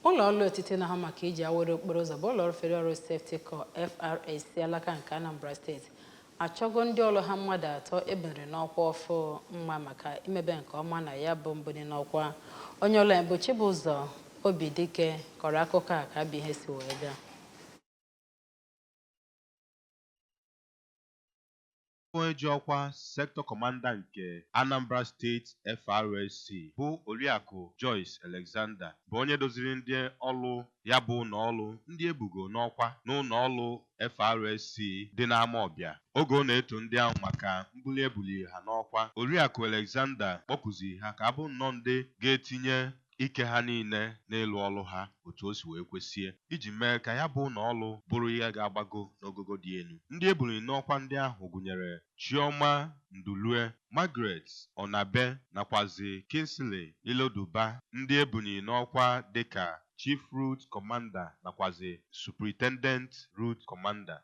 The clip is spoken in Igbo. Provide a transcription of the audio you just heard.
ụlọ ọrụ etiti na ha maka iji awere okporo ụzọ bụ ụlọ ọrụ Federal Road Safety Corps FRSC alaka nke Anambra steeti achọgo ndị ọrụ ha mmadụ atọ ebere n'ọkwa ọfụ mma maka imebe nke ọma na ya bụ mbuli n'ọkwa. Onye ọrụ bụ Chibụzọ Obidike kọrọ akụkọ a ka bụ ihe si wee gaa. Onye ji ọkwa Sector Commander nke Anambra State FRSC bụ Oriakụ Joyce Alexander bụ onye doziri ndị ọrụ ya bụ n'ọrụ ndị ebugo n'ọkwa n'ụlọ ọrụ FRSC dị n'Amawbia oge ọ na-eto ndị ahụ maka mbuli ebuli ha n'ọkwa. Oriakụ Alexander kpọkụziri ha ka abụ nnọọ ndị ga-etinye ike ha niile n'ịlụ ọrụ ha otu o si wee kwesịe iji mee ka ya bụ n'ọrụ bụrụ ihe ga-agbago n'ogogo dị elu. Ndị ebuli n'ọkwa ndị ahụ gụnyere Chioma Ndulue, Margaret Onabe nakwazi Kingsley Iloduba. Ndị ebuli n'ọkwa dịka Chief Route Commander nakwazi Superintendent Route Commander.